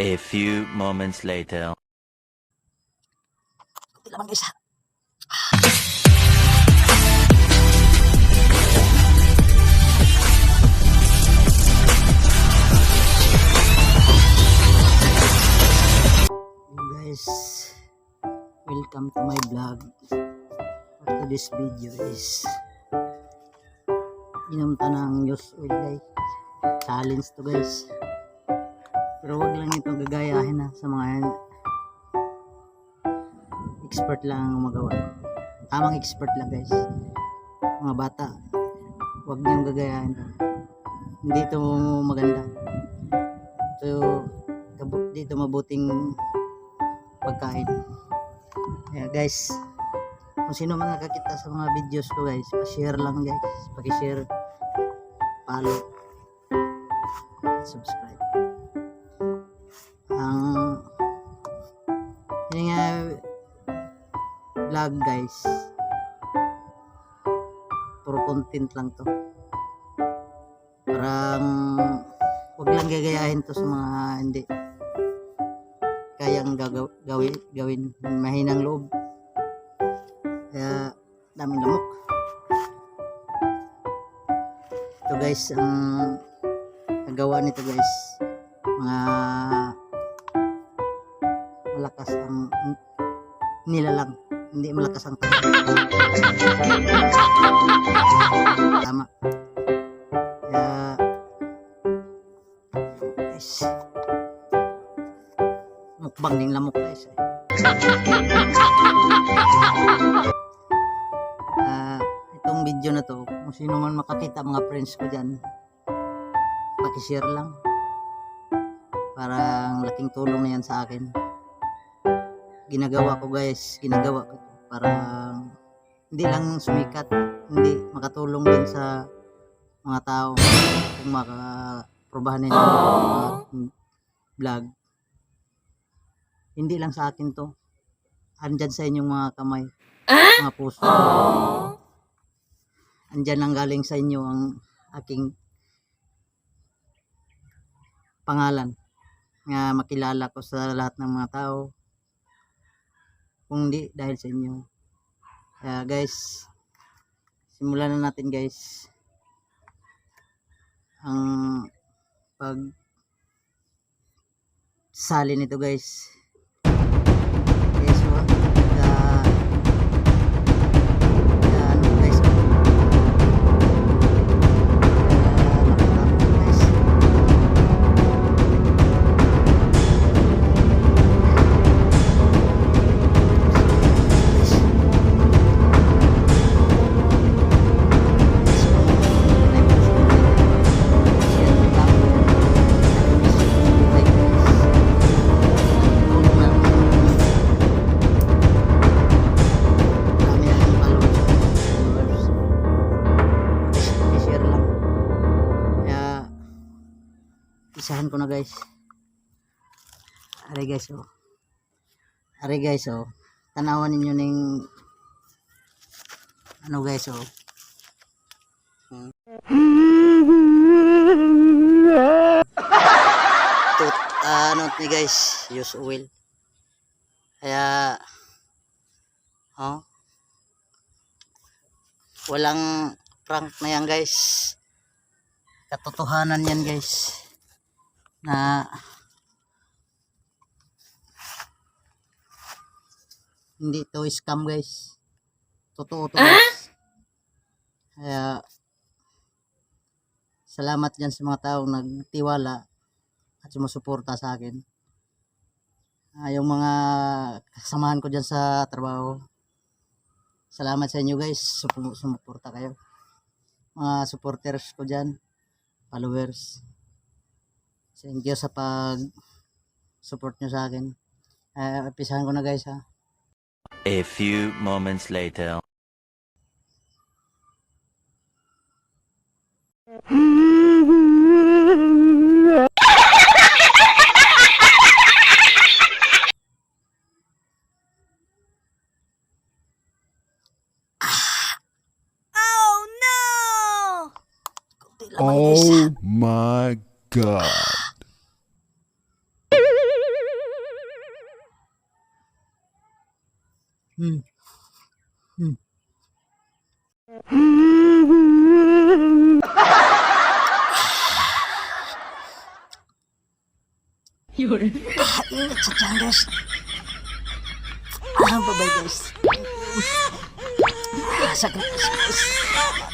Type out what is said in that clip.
A few moments later. Kunti lamang guys ha. Hello guys, welcome to my vlog. For today's video is inom ta ng use oil guys. Challenge to guys. Pero wag lang ito gagayahin na sa mga expert lang ang magawa. Tamang expert lang guys. Mga bata, wag niyong gagayahin to. Hindi ito maganda. Dito mabuting pagkain. Kaya guys, kung sino man nakakita sa mga videos ko guys, pa-share lang guys. Paki-share, follow, subscribe. Yun nga vlog guys, puro content lang to. Parang wag lang gagayahin to sa mga hindi kayang gawin mahinang loob, kaya daming lamok. Ito guys, ang nagawa nito guys, mga malakas ang nilalang, hindi malakas ang tama. Kaya guys, mukbang ding lamok guys. Itong video na to, kung sino man makakita, mga friends ko dyan, pakishare lang. Parang laking tulong na yan sa akin. Ginagawa ko guys, ginagawa ko parang hindi lang sumikat, hindi makatulong din sa mga tao kung makaprobahan nila mga vlog. Hindi lang sa akin to, andyan sa inyong mga kamay, mga puso. Andyan lang galing sa inyo ang aking pangalan, nga makilala ko sa lahat ng mga tao, kung hindi dahil sa inyo. Kaya guys, simulan na natin guys ang pag sali nito guys. Okay, so ano guys, isahan ko na guys. Are guys oh. Are guys oh. Tanawan ninyo ning ano guys oh. Ano ni guys, use oil. Kaya walang prank na yan guys. Katotohanan yan guys, na hindi to scam guys, totoo to guys. Kaya salamat dyan sa mga taong nagtiwala at sumusuporta sa akin. Yung mga kasamahan ko dyan sa trabaho, salamat sa inyo guys, sumuporta kayo. Mga supporters ko dyan, followers, thank you sa pag support nyo sa akin. Pisahan ko na guys ha. A few moments later. Oh my God. Hmm. Hmm. Ingat sa tiyan, guys. Bye-bye, guys. Sakit, guys.